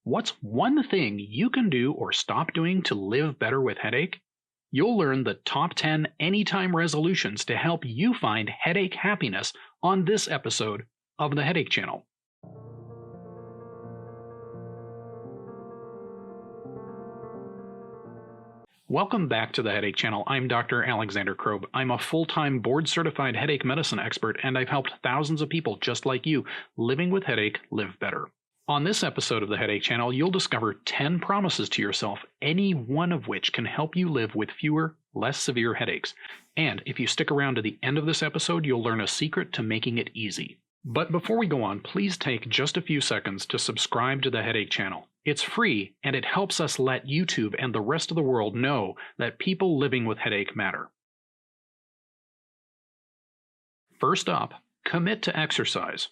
What's one thing you can do or stop doing to live better with headache? You'll learn the top 10 anytime resolutions to help you find headache happiness on this episode of the Headache Channel. Welcome back to the Headache Channel. I'm Dr. Alexander Krob. I'm a full-time board-certified headache medicine expert, and I've helped thousands of people just like you living with headache live better. On this episode of the Headache Channel, you'll discover 10 promises to yourself, any one of which can help you live with fewer, less severe headaches. And if you stick around to the end of this episode, you'll learn a secret to making it easy. But before we go on, please take just a few seconds to subscribe to the Headache Channel. It's free, and it helps us let YouTube and the rest of the world know that people living with headache matter. First up, commit to exercise.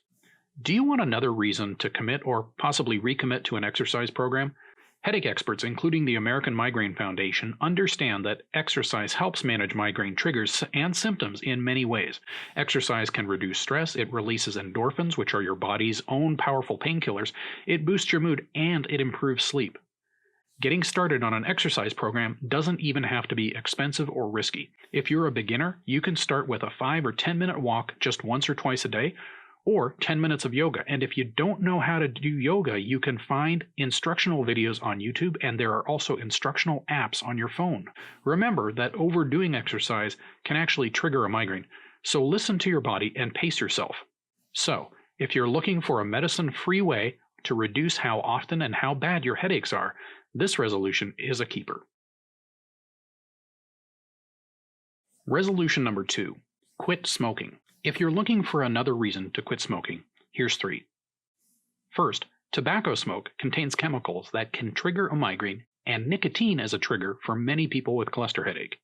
Do you want another reason to commit or possibly recommit to an exercise program? Headache experts, including the American Migraine Foundation, understand that exercise helps manage migraine triggers and symptoms in many ways. Exercise can reduce stress, it releases endorphins, which are your body's own powerful painkillers, it boosts your mood, and it improves sleep. Getting started on an exercise program doesn't even have to be expensive or risky. If you're a beginner, you can start with a 5 or 10 minute walk just once or twice a day, or 10 minutes of yoga. And if you don't know how to do yoga, you can find instructional videos on YouTube, and there are also instructional apps on your phone. Remember that overdoing exercise can actually trigger a migraine, so listen to your body and pace yourself. So, if you're looking for a medicine-free way to reduce how often and how bad your headaches are, this resolution is a keeper. Resolution number 2. Quit smoking. If you're looking for another reason to quit smoking, here's 3. First, tobacco smoke contains chemicals that can trigger a migraine, and nicotine is a trigger for many people with cluster headache.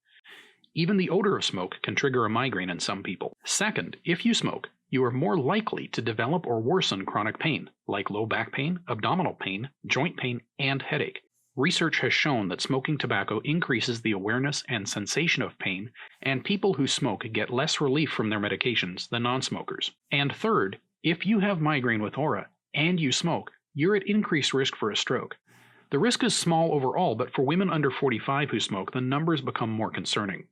Even the odor of smoke can trigger a migraine in some people. Second, if you smoke, you are more likely to develop or worsen chronic pain, like low back pain, abdominal pain, joint pain, and headache. Research has shown that smoking tobacco increases the awareness and sensation of pain, and people who smoke get less relief from their medications than non-smokers. And third, if you have migraine with aura and you smoke, you're at increased risk for a stroke. The risk is small overall, but for women under 45 who smoke, the numbers become more concerning.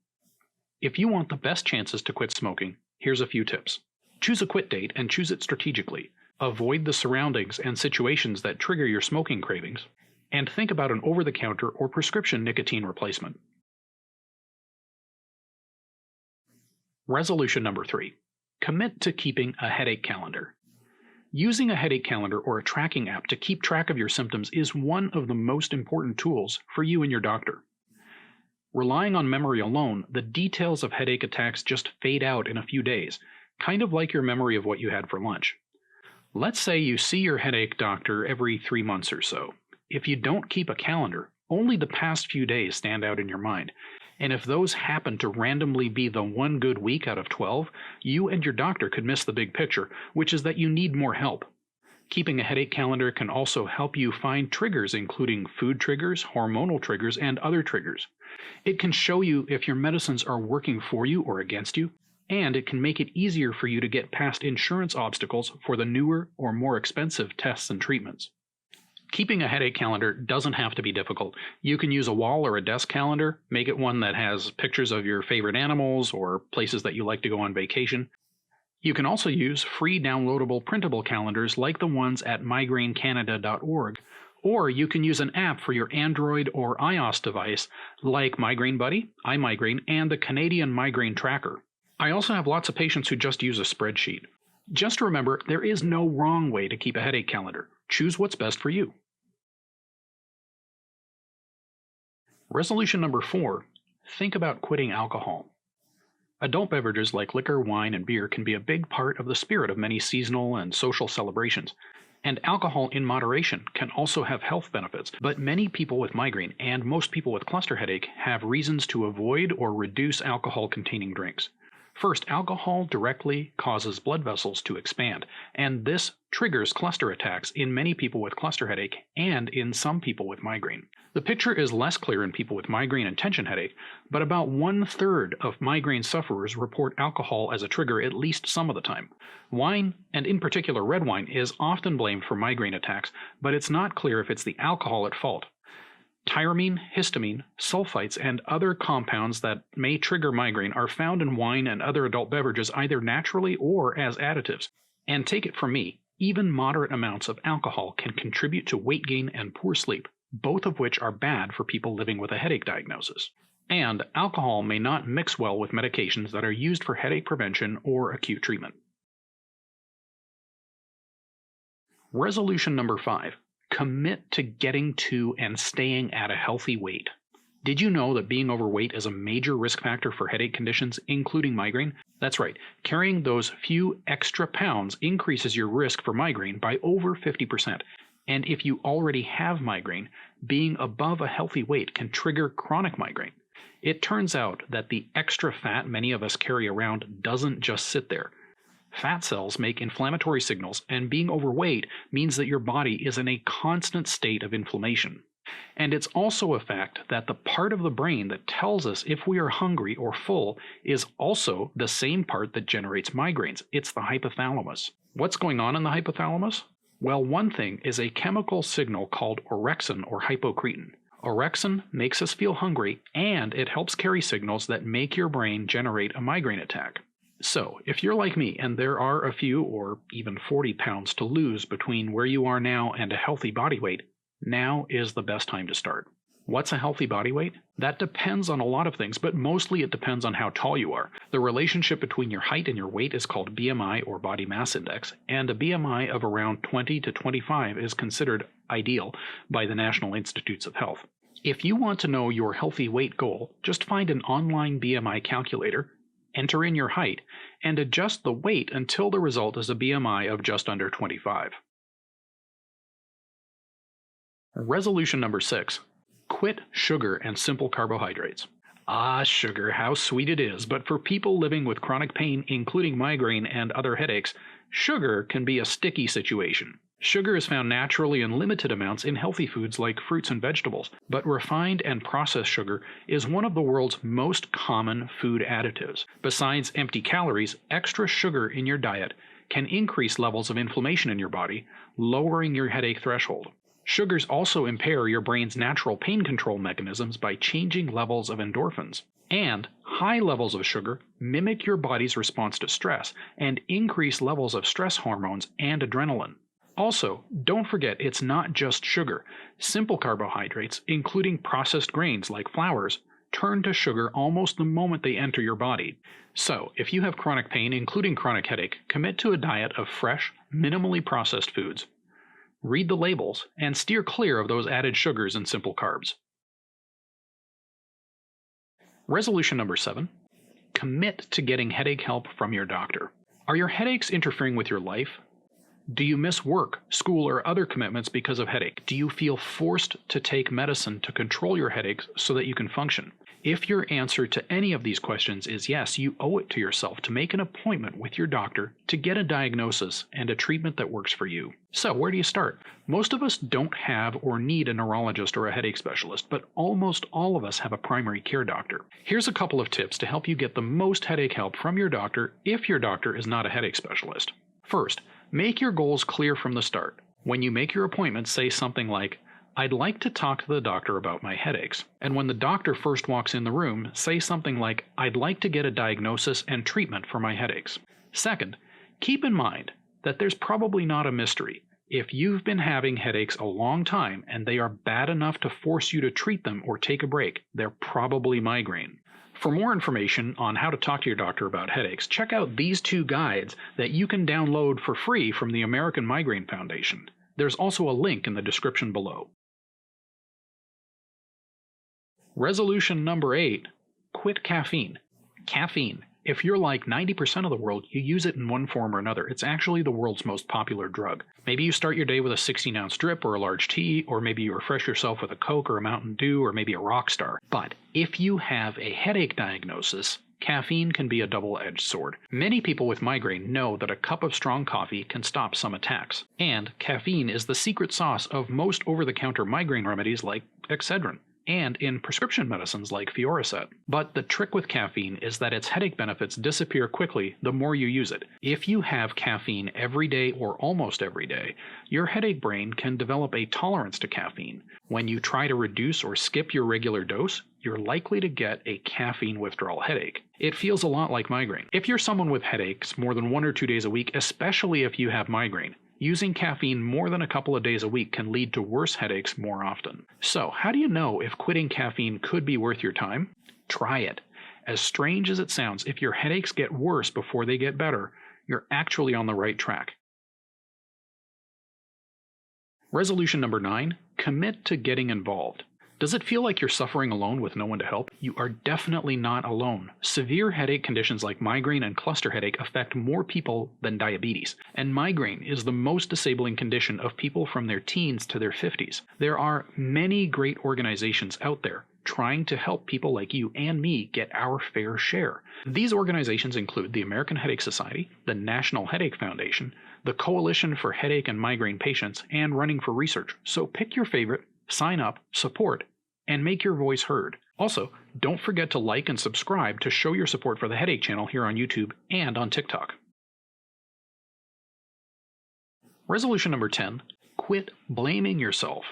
If you want the best chances to quit smoking, here's a few tips. Choose a quit date and choose it strategically. Avoid the surroundings and situations that trigger your smoking cravings. And think about an over-the-counter or prescription nicotine replacement. Resolution number 3. Commit to keeping a headache calendar. Using a headache calendar or a tracking app to keep track of your symptoms is one of the most important tools for you and your doctor. Relying on memory alone, the details of headache attacks just fade out in a few days, kind of like your memory of what you had for lunch. Let's say you see your headache doctor every 3 months or so. If you don't keep a calendar, only the past few days stand out in your mind. And if those happen to randomly be the one good week out of 12, you and your doctor could miss the big picture, which is that you need more help. Keeping a headache calendar can also help you find triggers, including food triggers, hormonal triggers, and other triggers. It can show you if your medicines are working for you or against you, and it can make it easier for you to get past insurance obstacles for the newer or more expensive tests and treatments. Keeping a headache calendar doesn't have to be difficult. You can use a wall or a desk calendar, make it one that has pictures of your favorite animals or places that you like to go on vacation. You can also use free downloadable printable calendars like the ones at migrainecanada.org, or you can use an app for your Android or iOS device like Migraine Buddy, iMigraine, and the Canadian Migraine Tracker. I also have lots of patients who just use a spreadsheet. Just remember, there is no wrong way to keep a headache calendar. Choose what's best for you. Resolution number 4. Think about quitting alcohol. Adult beverages like liquor, wine, and beer can be a big part of the spirit of many seasonal and social celebrations. And alcohol in moderation can also have health benefits, but many people with migraine and most people with cluster headache have reasons to avoid or reduce alcohol-containing drinks. First, alcohol directly causes blood vessels to expand, and this triggers cluster attacks in many people with cluster headache and in some people with migraine. The picture is less clear in people with migraine and tension headache, but about 1/3 of migraine sufferers report alcohol as a trigger at least some of the time. Wine, and in particular red wine, is often blamed for migraine attacks, but it's not clear if it's the alcohol at fault. Tyramine, histamine, sulfites, and other compounds that may trigger migraine are found in wine and other adult beverages either naturally or as additives. And take it from me, even moderate amounts of alcohol can contribute to weight gain and poor sleep, both of which are bad for people living with a headache diagnosis. And alcohol may not mix well with medications that are used for headache prevention or acute treatment. Resolution number 5. Commit to getting to and staying at a healthy weight. Did you know that being overweight is a major risk factor for headache conditions, including migraine? That's right, carrying those few extra pounds increases your risk for migraine by over 50%. And if you already have migraine, being above a healthy weight can trigger chronic migraine. It turns out that the extra fat many of us carry around doesn't just sit there. Fat cells make inflammatory signals, and being overweight means that your body is in a constant state of inflammation. And it's also a fact that the part of the brain that tells us if we are hungry or full is also the same part that generates migraines. It's the hypothalamus. What's going on in the hypothalamus? Well, one thing is a chemical signal called orexin or hypocretin. Orexin makes us feel hungry, and it helps carry signals that make your brain generate a migraine attack. So, if you're like me and there are a few or even 40 pounds to lose between where you are now and a healthy body weight, now is the best time to start. What's a healthy body weight? That depends on a lot of things, but mostly it depends on how tall you are. The relationship between your height and your weight is called BMI or body mass index, and a BMI of around 20 to 25 is considered ideal by the National Institutes of Health. If you want to know your healthy weight goal, just find an online BMI calculator, enter in your height, and adjust the weight until the result is a BMI of just under 25. Resolution number 6. Quit sugar and simple carbohydrates. Ah, sugar, how sweet it is, but for people living with chronic pain, including migraine and other headaches, sugar can be a sticky situation. Sugar is found naturally in limited amounts in healthy foods like fruits and vegetables, but refined and processed sugar is one of the world's most common food additives. Besides empty calories, extra sugar in your diet can increase levels of inflammation in your body, lowering your headache threshold. Sugars also impair your brain's natural pain control mechanisms by changing levels of endorphins. And high levels of sugar mimic your body's response to stress and increase levels of stress hormones and adrenaline. Also, don't forget it's not just sugar. Simple carbohydrates, including processed grains like flours, turn to sugar almost the moment they enter your body. So, if you have chronic pain, including chronic headache, commit to a diet of fresh, minimally processed foods. Read the labels and steer clear of those added sugars and simple carbs. Resolution number 7. Commit to getting headache help from your doctor. Are your headaches interfering with your life? Do you miss work, school, or other commitments because of headache? Do you feel forced to take medicine to control your headaches so that you can function? If your answer to any of these questions is yes, you owe it to yourself to make an appointment with your doctor to get a diagnosis and a treatment that works for you. So, where do you start? Most of us don't have or need a neurologist or a headache specialist, but almost all of us have a primary care doctor. Here's a couple of tips to help you get the most headache help from your doctor if your doctor is not a headache specialist. First, make your goals clear from the start. When you make your appointment, say something like, "I'd like to talk to the doctor about my headaches." And when the doctor first walks in the room, say something like, "I'd like to get a diagnosis and treatment for my headaches." Second, keep in mind that there's probably not a mystery. If you've been having headaches a long time and they are bad enough to force you to treat them or take a break, they're probably migraine. For more information on how to talk to your doctor about headaches, check out these 2 guides that you can download for free from the American Migraine Foundation. There's also a link in the description below. Resolution number 8. Quit caffeine. Caffeine. If you're like 90% of the world, you use it in one form or another. It's actually the world's most popular drug. Maybe you start your day with a 16-ounce drip or a large tea, or maybe you refresh yourself with a Coke or a Mountain Dew or maybe a Rockstar. But if you have a headache diagnosis, caffeine can be a double-edged sword. Many people with migraine know that a cup of strong coffee can stop some attacks, and caffeine is the secret sauce of most over-the-counter migraine remedies like Excedrin, and in prescription medicines like Fioricet. But the trick with caffeine is that its headache benefits disappear quickly the more you use it. If you have caffeine every day or almost every day, your headache brain can develop a tolerance to caffeine. When you try to reduce or skip your regular dose, you're likely to get a caffeine withdrawal headache. It feels a lot like migraine. If you're someone with headaches more than 1 or 2 days a week, especially if you have migraine, using caffeine more than a couple of days a week can lead to worse headaches more often. So, how do you know if quitting caffeine could be worth your time? Try it. As strange as it sounds, if your headaches get worse before they get better, you're actually on the right track. Resolution number 9, commit to getting involved. Does it feel like you're suffering alone with no one to help? You are definitely not alone. Severe headache conditions like migraine and cluster headache affect more people than diabetes, and migraine is the most disabling condition of people from their teens to their 50s. There are many great organizations out there trying to help people like you and me get our fair share. These organizations include the American Headache Society, the National Headache Foundation, the Coalition for Headache and Migraine Patients, and Running for Research. So pick your favorite, sign up, support, and make your voice heard. Also, don't forget to like and subscribe to show your support for the Headache Channel here on YouTube and on TikTok. Resolution number 10, quit blaming yourself.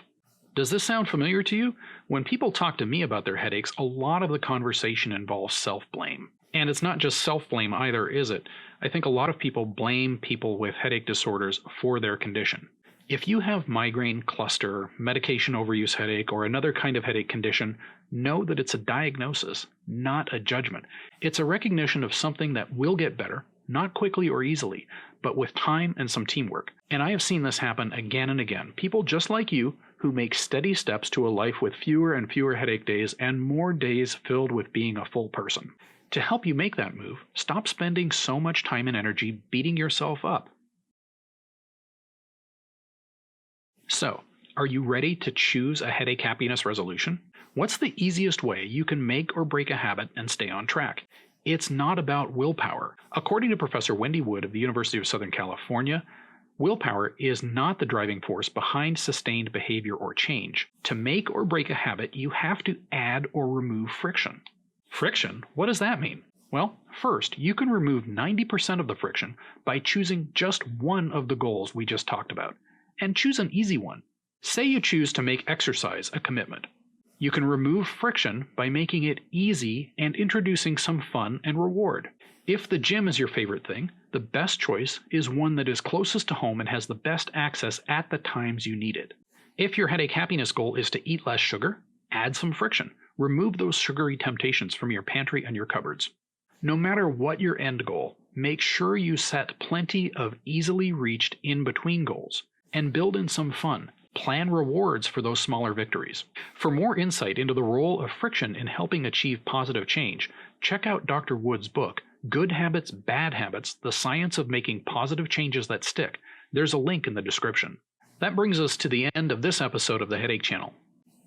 Does this sound familiar to you? When people talk to me about their headaches, a lot of the conversation involves self-blame. And it's not just self-blame either, is it? I think a lot of people blame people with headache disorders for their condition. If you have migraine, cluster, medication overuse headache, or another kind of headache condition, know that it's a diagnosis, not a judgment. It's a recognition of something that will get better, not quickly or easily, but with time and some teamwork. And I have seen this happen again and again. People just like you who make steady steps to a life with fewer and fewer headache days and more days filled with being a full person. To help you make that move, stop spending so much time and energy beating yourself up. So, are you ready to choose a headache happiness resolution? What's the easiest way you can make or break a habit and stay on track? It's not about willpower. According to Professor Wendy Wood of the University of Southern California, willpower is not the driving force behind sustained behavior or change. To make or break a habit, you have to add or remove friction. Friction? What does that mean? Well, first, you can remove 90% of the friction by choosing just one of the goals we just talked about. And choose an easy one. Say you choose to make exercise a commitment. You can remove friction by making it easy and introducing some fun and reward. If the gym is your favorite thing, the best choice is one that is closest to home and has the best access at the times you need it. If your headache happiness goal is to eat less sugar, add some friction. Remove those sugary temptations from your pantry and your cupboards. No matter what your end goal, make sure you set plenty of easily reached in-between goals. And build in some fun. Plan rewards for those smaller victories. For more insight into the role of friction in helping achieve positive change, check out Dr. Wood's book, Good Habits, Bad Habits, The Science of Making Positive Changes That Stick. There's a link in the description. That brings us to the end of this episode of the Headache Channel.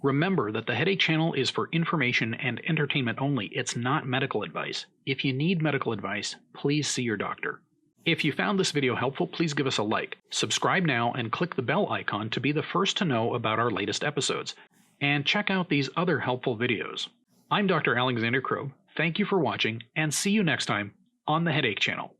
Remember that the Headache Channel is for information and entertainment only. It's not medical advice. If you need medical advice, please see your doctor. If you found this video helpful, please give us a like. Subscribe now and click the bell icon to be the first to know about our latest episodes. And check out these other helpful videos. I'm Dr. Alexander Krob. Thank you for watching, and see you next time on the Headache Channel.